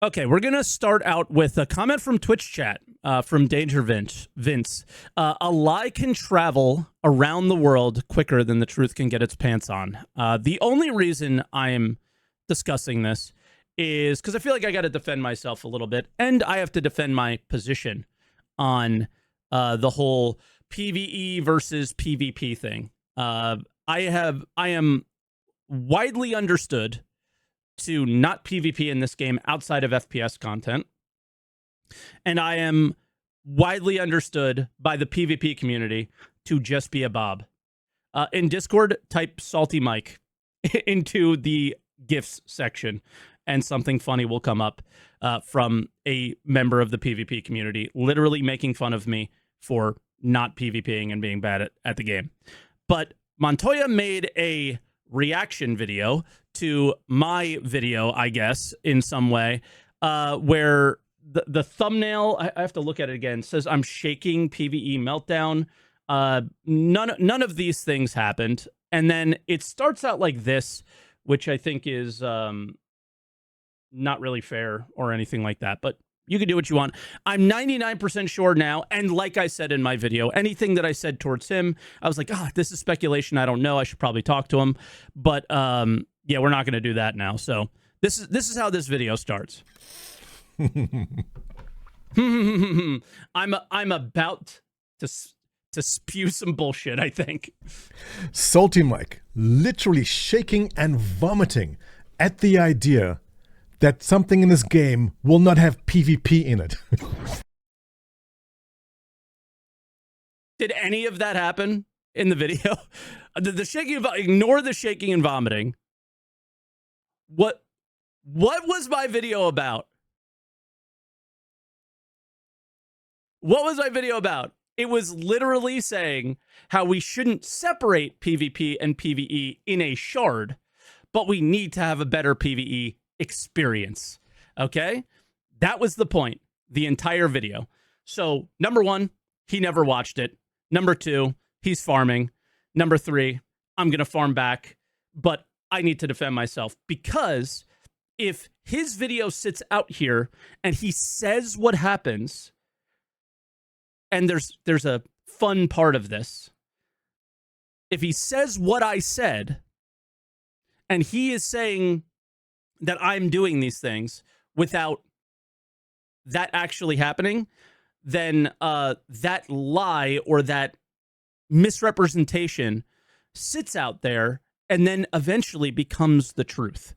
Okay, we're going to start out with a comment from Twitch chat from Danger Vince. A lie can travel around the world quicker than the truth can get its pants on. The only reason I'm discussing this is because I feel like I got to defend myself a little bit, and I have to defend my position on the whole PvE versus PvP thing. I am widely understood to not PvP in this game outside of FPS content. And I am widely understood by the PvP community to just be a Bob. In Discord, type SaltEMike into the GIFs section, and something funny will come up from a member of the PvP community, literally making fun of me for not PvPing and being bad at the game. But Montoya made a reaction video to my video, I guess, in some way, where the thumbnail, I have to look at it again, says I'm shaking PvE meltdown. None of these things happened. And then it starts out like this, which I think is not really fair or anything like that. But you can do what you want. I'm 99% sure now, and like I said in my video, anything that I said towards him, I was like, this is speculation. I don't know. I should probably talk to him. But yeah, we're not going to do that now. So this is how this video starts. I'm about to spew some bullshit, I think. SaltEMike literally shaking and vomiting at the idea that something in this game will not have PvP in it. Did any of that happen in the video? The shaking, ignore the shaking and vomiting. What was my video about? What was my video about? It was literally saying how we shouldn't separate PvP and PvE in a shard, but we need to have a better PvE experience. Okay? That was the point, the entire video. So, number one, he never watched it. Number two, he's farming. Number three, I'm going to farm back, but I need to defend myself, because if his video sits out here and he says what happens, and there's a fun part of this. If he says what I said, and he is saying that I'm doing these things without that actually happening, then that lie or that misrepresentation sits out there and then eventually becomes the truth.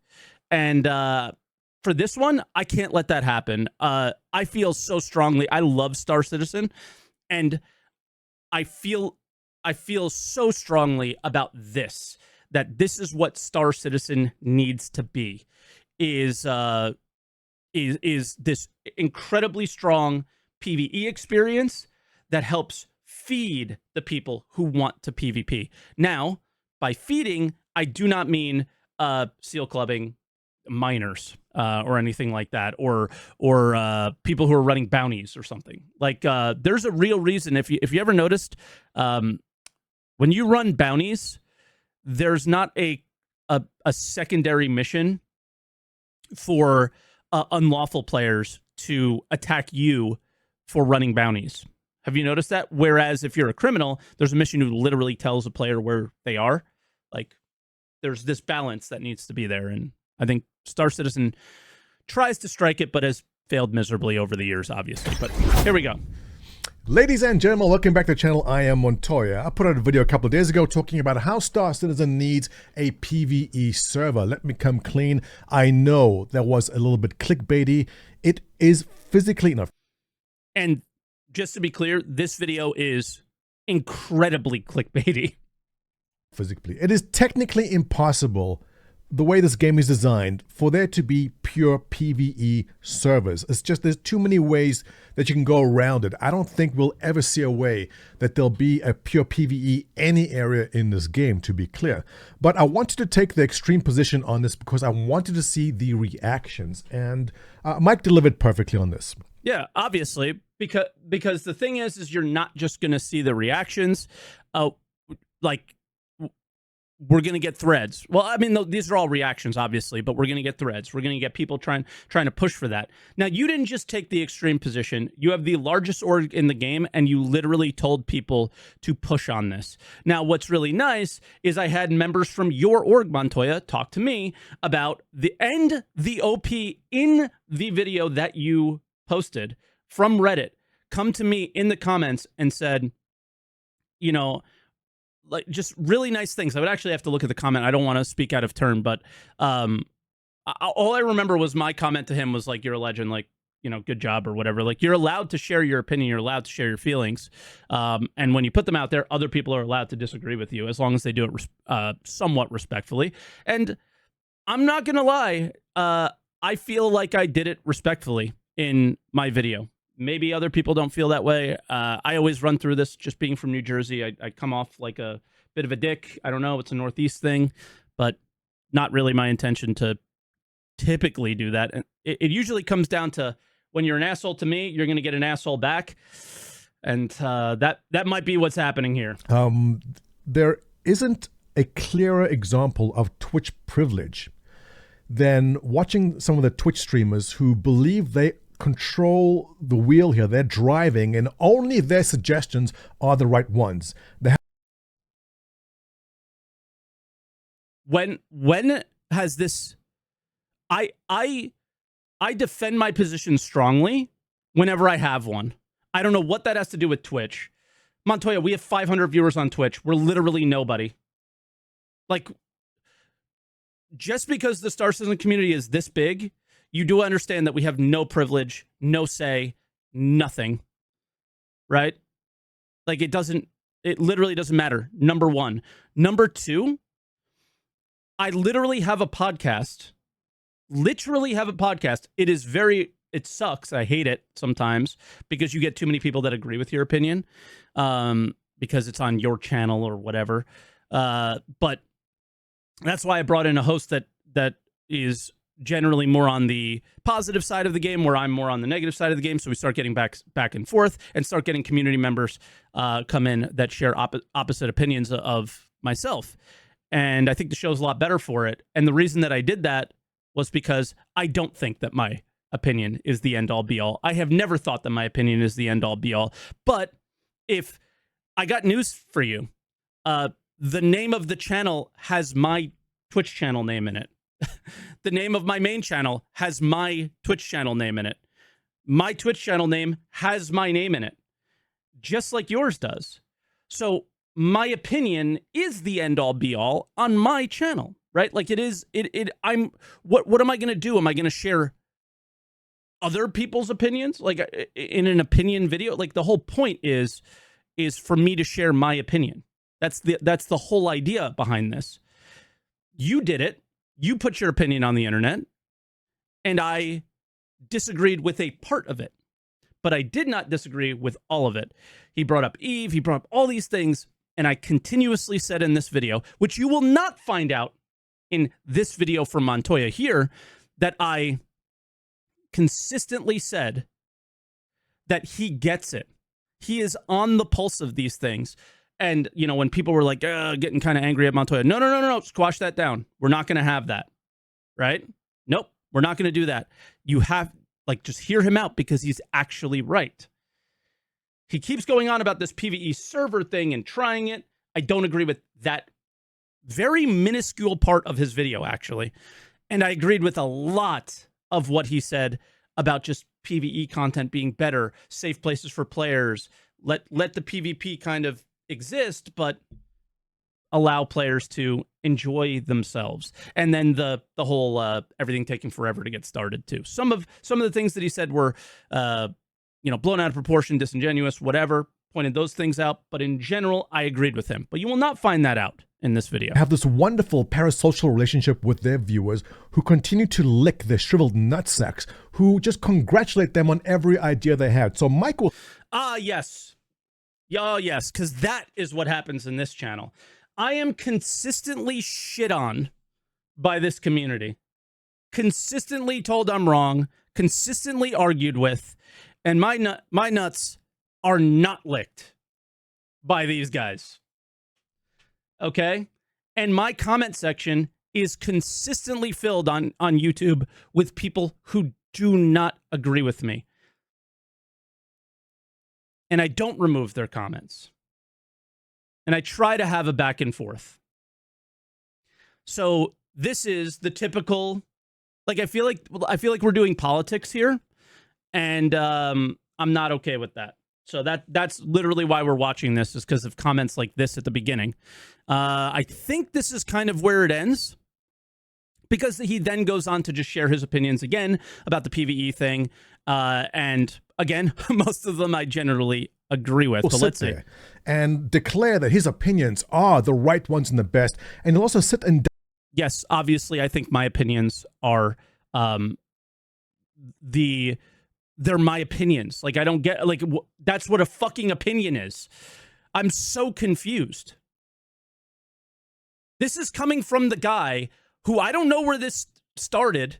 And for this one, I can't let that happen. I feel so strongly. I love Star Citizen, and I feel so strongly about this, that this is what Star Citizen needs to be, is this incredibly strong PvE experience that helps feed the people who want to PvP. Now, by feeding, I do not mean seal clubbing miners or anything like that, or people who are running bounties or something. Like there's a real reason. If you ever noticed, when you run bounties, there's not a secondary mission for unlawful players to attack you for running bounties. Have you noticed that? Whereas if you're a criminal, there's a mission who literally tells a player where they are. Like, there's this balance that needs to be there, and I think Star Citizen tries to strike it, but has failed miserably over the years, obviously. But here we go. Ladies and gentlemen, welcome back to the channel. I am Montoya. I put out a video a couple of days ago talking about how Star Citizen needs a PvE server. Let me come clean. I know that was a little bit clickbaity. It is physically enough. And just to be clear, this video is incredibly clickbaity. Physically. It is technically impossible, the way this game is designed, for there to be pure PvE servers. It's just there's too many ways that you can go around it. I don't think we'll ever see a way that there'll be a pure PvE any area in this game, to be clear. But I wanted to take the extreme position on this because I wanted to see the reactions, and Mike delivered perfectly on this. Yeah, obviously, because the thing is you're not just going to see the reactions. Like, we're going to get threads. Well, I mean, these are all reactions, obviously, but we're going to get threads. We're going to get people trying to push for that. Now, you didn't just take the extreme position. You have the largest org in the game, and you literally told people to push on this. Now, what's really nice is I had members from your org, Montoya, talk to me about the OP in the video that you posted from Reddit, come to me in the comments and said, you know, like just really nice things. I would actually have to look at the comment. I don't want to speak out of turn, but all I remember was my comment to him was like, "You're a legend," like, you know, good job or whatever. Like, you're allowed to share your opinion. You're allowed to share your feelings. And when you put them out there, other people are allowed to disagree with you as long as they do it somewhat respectfully. And I'm not going to lie. I feel like I did it respectfully in my video. Maybe other people don't feel that way. I always run through this just being from New Jersey. I come off like a bit of a dick. I don't know. It's a Northeast thing, but not really my intention to typically do that. And it usually comes down to when you're an asshole to me, you're going to get an asshole back. And that might be what's happening here. There isn't a clearer example of Twitch privilege than watching some of the Twitch streamers who believe they control the wheel here. They're driving, and only their suggestions are the right ones. When has this? I defend my position strongly whenever I have one. I don't know what that has to do with Twitch. Montoya, we have 500 viewers on Twitch. We're literally nobody. Like, just because the Star Citizen community is this big, you do understand that we have no privilege, no say, nothing, right? Like, it literally doesn't matter, number one. Number two, I literally have a podcast. It sucks. I hate it sometimes because you get too many people that agree with your opinion because it's on your channel or whatever. But that's why I brought in a host that is generally more on the positive side of the game, where I'm more on the negative side of the game. So we start getting back and forth and start getting community members come in that share opposite opinions of myself. And I think the show's a lot better for it. And the reason that I did that was because I don't think that my opinion is the end all be all. I have never thought that my opinion is the end all be all. But if I got news for you, the name of the channel has my Twitch channel name in it. The name of my main channel has my Twitch channel name in it. My Twitch channel name has my name in it, just like yours does. So my opinion is the end all be all on my channel, right? Like, it is. What am I going to do? Am I going to share other people's opinions, like in an opinion video? Like, the whole point is for me to share my opinion. That's the whole idea behind this. You did it. You put your opinion on the internet, and I disagreed with a part of it, but I did not disagree with all of it. He brought up Eve. He brought up all these things, and I continuously said in this video, which you will not find out in this video from Montoya here, that I consistently said that he gets it. He is on the pulse of these things. And, you know, when people were like, getting kind of angry at Montoya, no, squash that down. We're not going to have that, right? Nope, we're not going to do that. You have, like, just hear him out because he's actually right. He keeps going on about this PvE server thing and trying it. I don't agree with that very minuscule part of his video, actually. And I agreed with a lot of what he said about just PvE content being better, safe places for players, let the PvP kind of exist, but allow players to enjoy themselves. And then the whole everything taking forever to get started too. Some of the things that he said were blown out of proportion, disingenuous, whatever. Pointed those things out, but in general, I agreed with him. But you will not find that out in this video. Have this wonderful parasocial relationship with their viewers who continue to lick their shriveled nutsacks, who just congratulate them on every idea they had. So Michael... Yes. Oh, yes, because that is what happens in this channel. I am consistently shit on by this community. Consistently told I'm wrong. Consistently argued with. And my nuts are not licked by these guys. Okay? And my comment section is consistently filled on YouTube with people who do not agree with me. And I don't remove their comments. And I try to have a back and forth. So this is the typical, like, I feel like we're doing politics here, and I'm not okay with that. So that's literally why we're watching this, is because of comments like this at the beginning. I think this is kind of where it ends, because he then goes on to just share his opinions again about the PvE thing. And again, most of them I generally agree with. But let's see. And declare that his opinions are the right ones and the best. And he'll also sit and... Yes, obviously, I think my opinions are they're my opinions. Like, I don't get, like, that's what a fucking opinion is. I'm so confused. This is coming from the guy who, I don't know where this started,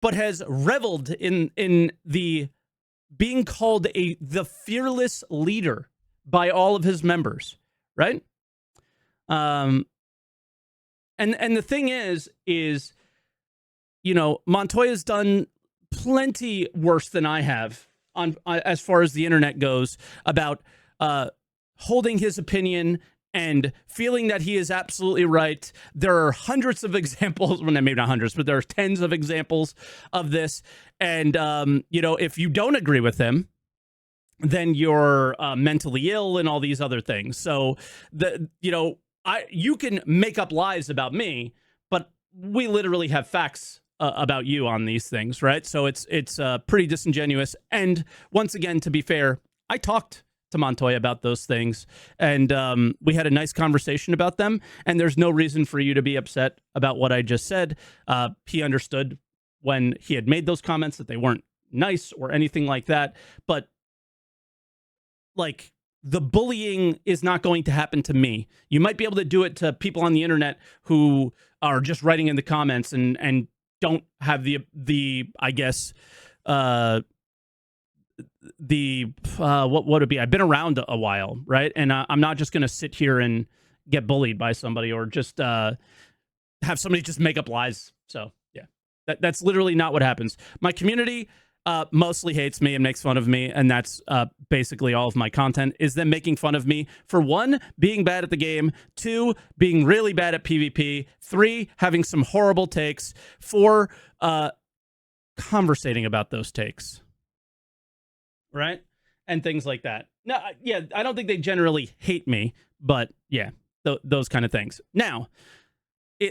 but has reveled in the being called the fearless leader by all of his members, right? And the thing is, you know, Montoya's done plenty worse than I have on as far as the internet goes, about holding his opinion and feeling that he is absolutely right. There are hundreds of examples, well, maybe not hundreds, but there are tens of examples of this. And, you know, if you don't agree with him, then you're mentally ill and all these other things. So, you know, you can make up lies about me, but we literally have facts about you on these things, right? So it's pretty disingenuous. And once again, to be fair, I talked to Montoya about those things, and we had a nice conversation about them, and there's no reason for you to be upset about what I just said. He understood when he had made those comments that they weren't nice or anything like that, but like, the bullying is not going to happen to me. You might be able to do it to people on the internet who are just writing in the comments and don't have the I guess what would it be? I've been around a while, right? And I'm not just going to sit here and get bullied by somebody, or just have somebody just make up lies. So yeah, that's literally not what happens. My community mostly hates me and makes fun of me, and that's basically all of my content, is them making fun of me for, 1, being bad at the game, 2, being really bad at PvP, 3, having some horrible takes, 4, conversating about those takes, right? And things like that. No, yeah, I don't think they generally hate me, but yeah, those kind of things. Now,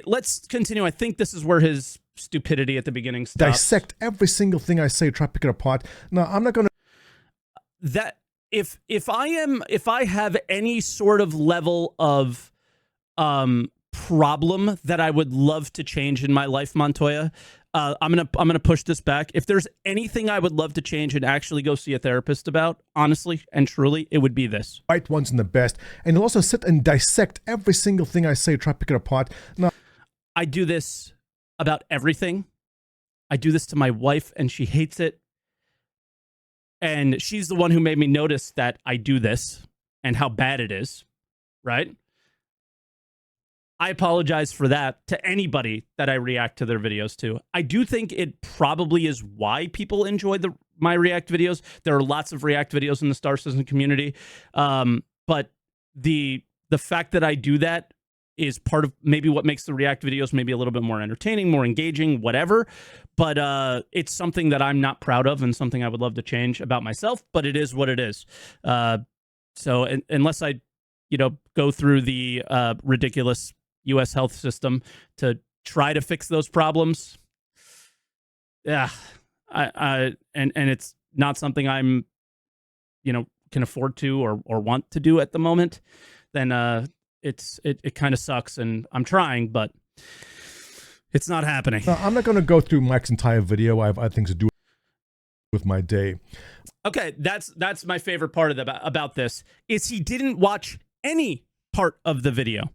let's continue. I think this is where his stupidity at the beginning stops. Dissect every single thing I say, try to pick it apart. No, I'm not going to... That if I have any sort of level of problem that I would love to change in my life, Montoya, I'm gonna push this back. If there's anything I would love to change and actually go see a therapist about, honestly and truly, it would be this. Right ones and the best. And he'll also sit and dissect every single thing I say, try to pick it apart. No, I do this about everything. I do this to my wife, and she hates it. And she's the one who made me notice that I do this and how bad it is, right? I apologize for that to anybody that I react to their videos to. I do think it probably is why people enjoy my React videos. There are lots of React videos in the Star Citizen community. But the fact that I do that is part of maybe what makes the React videos maybe a little bit more entertaining, more engaging, whatever. But it's something that I'm not proud of and something I would love to change about myself, but it is what it is. So unless I, go through the ridiculous U.S. health system to try to fix those problems, yeah, and it's not something I'm, can afford to or want to do at the moment, then it kind of sucks, and I'm trying, but it's not happening. No, I'm not going to go through Mike's entire video. I have other things to do with my day. Okay, that's my favorite part of about this, is he didn't watch any part of the video.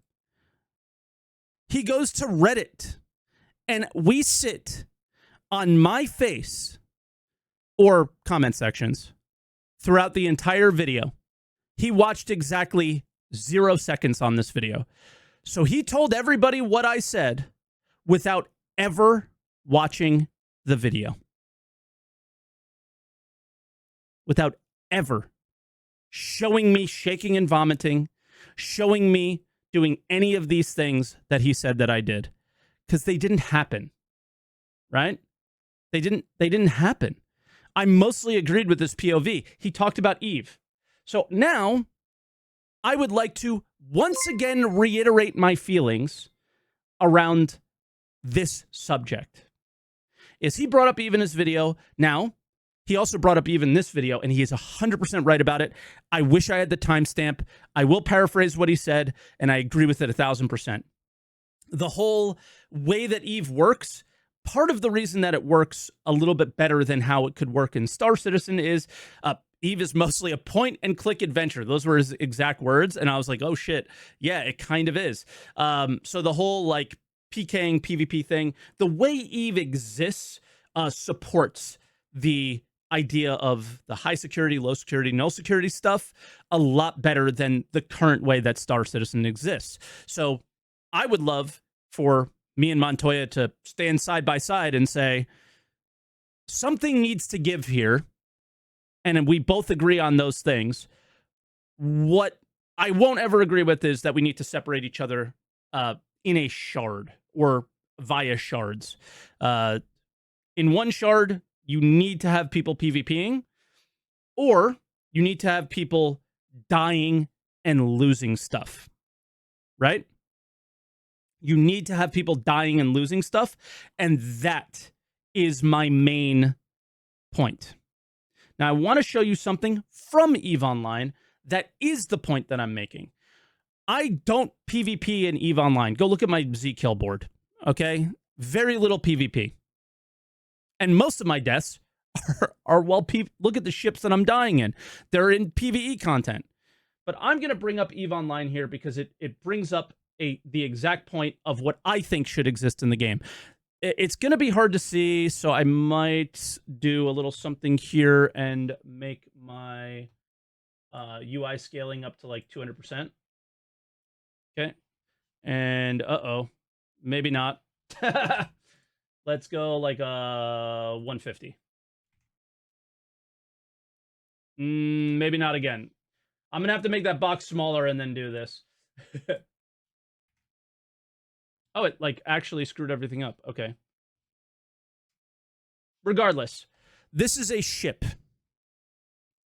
He goes to Reddit, and we sit on my face or comment sections throughout the entire video. He watched exactly 0 seconds on this video. So he told everybody what I said without ever watching the video. Without ever showing me shaking and vomiting, showing me doing any of these things that he said that I did. Because they didn't happen. Right? They didn't happen. I mostly agreed with this POV. He talked about Eve. So now I would like to once again reiterate my feelings around this subject. Is he brought up Eve in his video? Now, he also brought up Eve in this video, and he is 100% right about it. I wish I had the timestamp. I will paraphrase what he said, and I agree with it 1,000%. The whole way that Eve works, part of the reason that it works a little bit better than how it could work in Star Citizen is Eve is mostly a point-and-click adventure. Those were his exact words, and I was like, oh, shit. Yeah, it kind of is. So the whole, like, PKing PvP thing, the way Eve exists supports the idea of the high security, low security, no security stuff a lot better than the current way that Star Citizen exists. So I would love for me and Montoya to stand side by side and say, something needs to give here. And we both agree on those things. What I won't ever agree with is that we need to separate each other in a shard or via shards. In one shard, you need to have people PvPing, or you need to have people dying and losing stuff, right? You need to have people dying and losing stuff, and that is my main point. Now, I want to show you something from EVE Online that is the point that I'm making. I don't PvP in EVE Online. Go look at my Z-Kill board, okay? Very little PvP. And most of my deaths are look at the ships that I'm dying in. They're in PvE content. But I'm going to bring up EVE Online here because it brings up the exact point of what I think should exist in the game. It's going to be hard to see, so I might do a little something here and make my UI scaling up to like 200%. Okay. And maybe not. Let's go like 150. Maybe not again. I'm going to have to make that box smaller and then do this. Oh, it like actually screwed everything up. Okay. Regardless, this is a ship.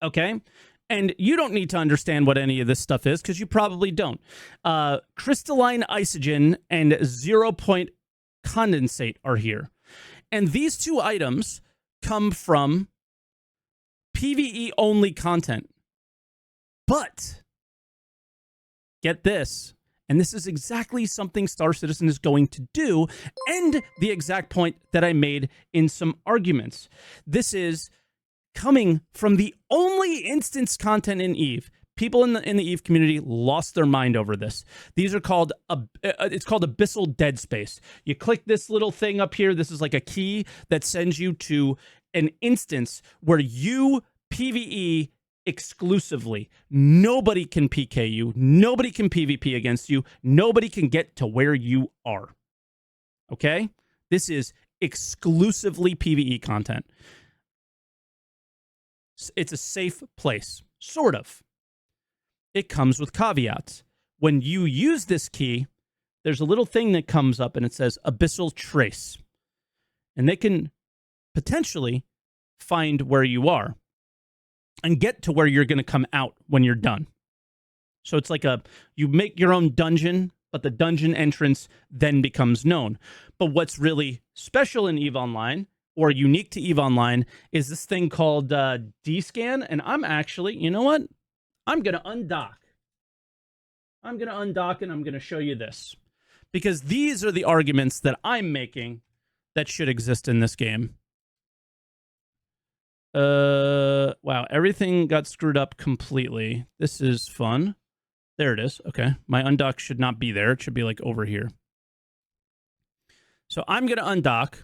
Okay? And you don't need to understand what any of this stuff is because you probably don't. Crystalline isogen and 0 point condensate are here. And these two items come from PvE only content. But get this, and this is exactly something Star Citizen is going to do, and the exact point that I made in some arguments. This is coming from the only instance content in EVE. People in the EVE community lost their mind over this. These are called, it's called Abyssal Dead Space. You click this little thing up here. This is like a key that sends you to an instance where you PvE exclusively. Nobody can PK you. Nobody can PvP against you. Nobody can get to where you are. Okay? This is exclusively PvE content. It's a safe place. Sort of. It comes with caveats. When you use this key, there's a little thing that comes up and it says Abyssal Trace. And they can potentially find where you are and get to where you're going to come out when you're done. So it's like you make your own dungeon, but the dungeon entrance then becomes known. But what's really special in EVE Online, or unique to EVE Online, is this thing called D-Scan. And I'm actually, you know what? I'm going to undock. I'm going to undock and I'm going to show you this. Because these are the arguments that I'm making that should exist in this game. Wow, everything got screwed up completely. This is fun. There it is. Okay, my undock should not be there. It should be like over here. So I'm going to undock.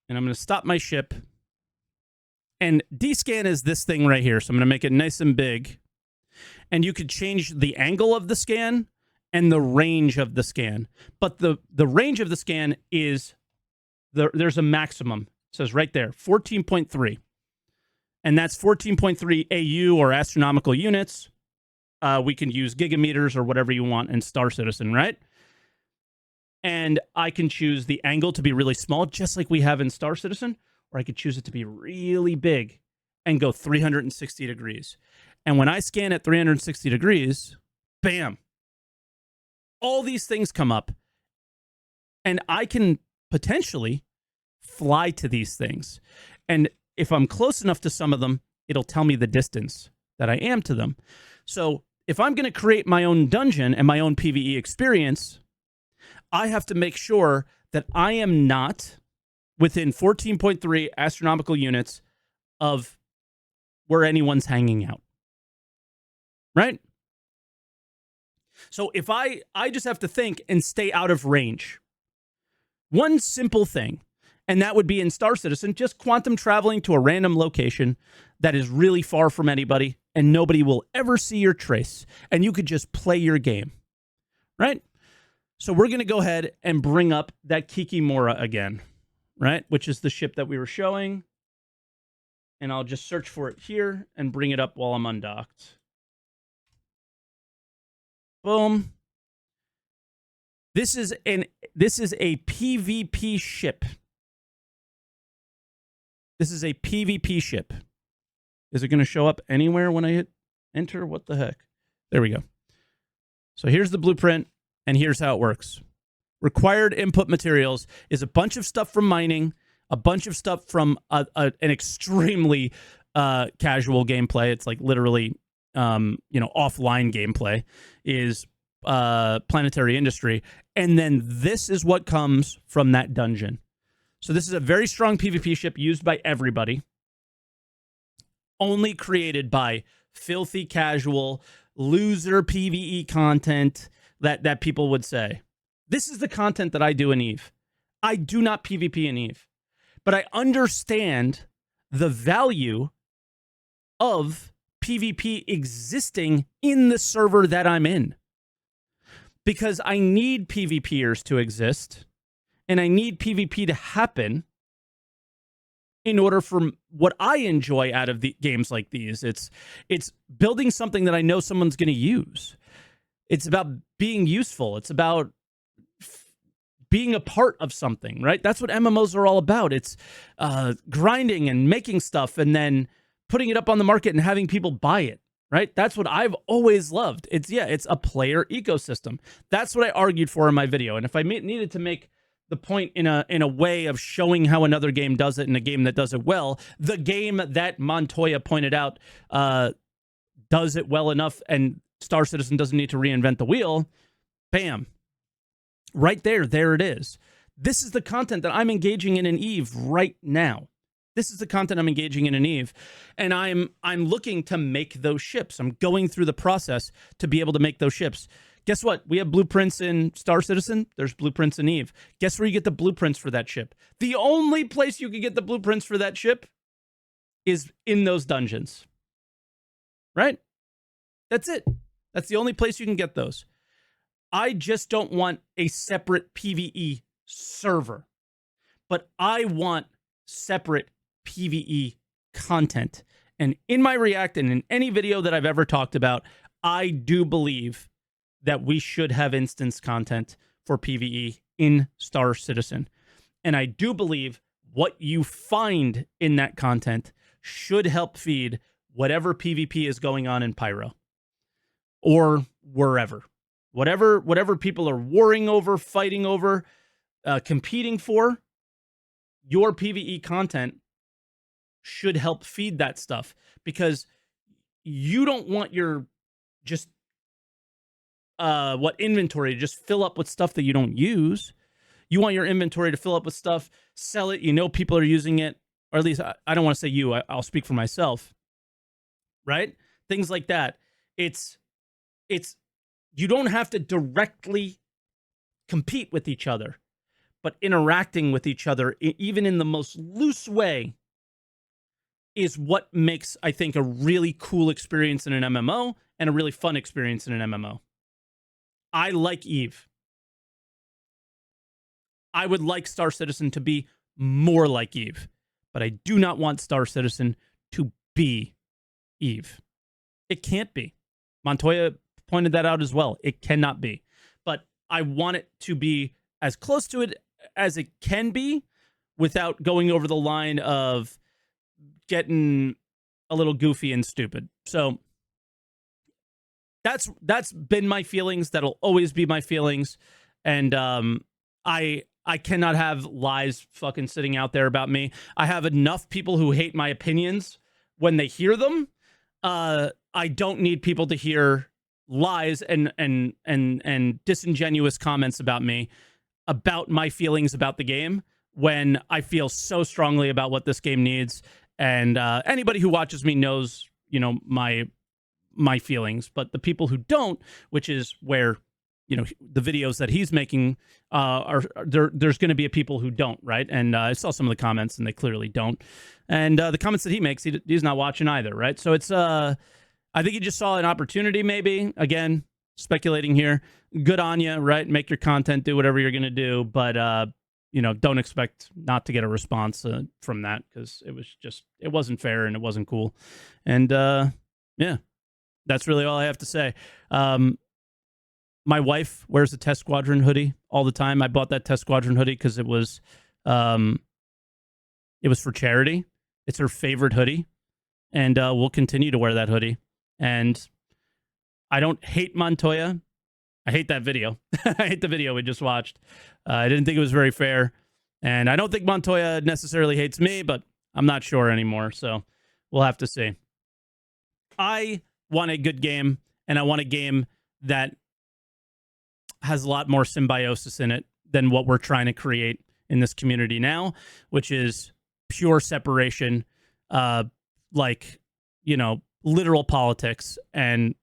And I'm going to stop my ship. And D-scan is this thing right here. So I'm going to make it nice and big. And you could change the angle of the scan and the range of the scan. But the range of the scan is, there's a maximum. It says right there, 14.3. And that's 14.3 AU or astronomical units. We can use gigameters or whatever you want in Star Citizen, right? And I can choose the angle to be really small, just like we have in Star Citizen, or I could choose it to be really big and go 360 degrees. And when I scan at 360 degrees, bam, all these things come up. And I can potentially fly to these things. And if I'm close enough to some of them, it'll tell me the distance that I am to them. So if I'm going to create my own dungeon and my own PvE experience, I have to make sure that I am not within 14.3 astronomical units of where anyone's hanging out. Right? So if I just have to think and stay out of range. One simple thing, and that would be in Star Citizen, just quantum traveling to a random location that is really far from anybody, and nobody will ever see your trace, and you could just play your game. Right? So we're going to go ahead and bring up that Kikimora again, right? Which is the ship that we were showing. And I'll just search for it here and bring it up while I'm undocked. Boom. This is a PvP ship. This is a PvP ship. Is it going to show up anywhere when I hit enter? What the heck? There we go. So here's the blueprint. And here's how it works. Required input materials is a bunch of stuff from mining, a bunch of stuff from an extremely casual gameplay. It's like literally, offline gameplay is planetary industry. And then this is what comes from that dungeon. So this is a very strong PvP ship used by everybody. Only created by filthy casual, loser PvE content that people would say. This is the content that I do in EVE. I do not PvP in EVE. But I understand the value of PvP existing in the server that I'm in. Because I need PvPers to exist, and I need PvP to happen in order for what I enjoy out of the games like these. It's building something that I know someone's going to use. It's about being useful. It's about being a part of something, right? That's what MMOs are all about. It's grinding and making stuff and then putting it up on the market and having people buy it, right? That's what I've always loved. It's a player ecosystem. That's what I argued for in my video. And if I needed to make the point in a way of showing how another game does it in a game that does it well, the game that Montoya pointed out does it well enough and Star Citizen doesn't need to reinvent the wheel, bam. Right there it is. This is the content that I'm engaging in EVE right now. This is the content I'm engaging in EVE. And I'm looking to make those ships. I'm going through the process to be able to make those ships. Guess what? We have blueprints in Star Citizen. There's blueprints in EVE. Guess where you get the blueprints for that ship? The only place you can get the blueprints for that ship is in those dungeons. Right? That's it. That's the only place you can get those. I just don't want a separate PvE server, but I want separate PvE content. And in my React and in any video that I've ever talked about, I do believe that we should have instance content for PvE in Star Citizen. And I do believe what you find in that content should help feed whatever PvP is going on in Pyro or wherever. Whatever people are warring over, fighting over, competing for, your PvE content should help feed that stuff, because you don't want your just inventory to just fill up with stuff that you don't use. You want your inventory to fill up with stuff, sell it, people are using it, or at least I don't want to say you, I'll speak for myself, right? Things like that. It's you don't have to directly compete with each other, but interacting with each other, even in the most loose way, is what makes, I think, a really cool experience in an MMO and a really fun experience in an MMO. I like EVE. I would like Star Citizen to be more like EVE, but I do not want Star Citizen to be EVE. It can't be. Montoya pointed that out as well. It cannot be. But I want it to be as close to it as it can be without going over the line of getting a little goofy and stupid. So that's been my feelings. That'll always be my feelings. And I cannot have lies fucking sitting out there about me. I have enough people who hate my opinions when they hear them. I don't need people to hear lies and disingenuous comments about me, about my feelings about the game, when I feel so strongly about what this game needs. And anybody who watches me knows, you know, my feelings. But the people who don't, which is where, you know, the videos that he's making there's going to be a people who don't, right? And I saw some of the comments, and they clearly don't. And the comments that he makes, he's not watching either, right? So it's I think he just saw an opportunity, maybe. Again, speculating here. Good on you, right? Make your content, do whatever you're going to do, but you know, don't expect not to get a response from that, because it wasn't fair and it wasn't cool. And yeah, that's really all I have to say. My wife wears a Test Squadron hoodie all the time. I bought that Test Squadron hoodie because it was for charity. It's her favorite hoodie, and we'll continue to wear that hoodie. And I don't hate Montoya. I hate that video. I hate the video we just watched. I didn't think it was very fair. And I don't think Montoya necessarily hates me, but I'm not sure anymore. So we'll have to see. I want a good game, and I want a game that has a lot more symbiosis in it than what we're trying to create in this community now, which is pure separation, like, you know, literal politics. And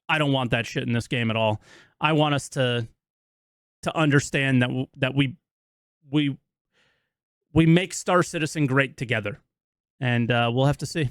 I don't want that shit in this game at all. I want us to understand that we make Star Citizen great together, and we'll have to see.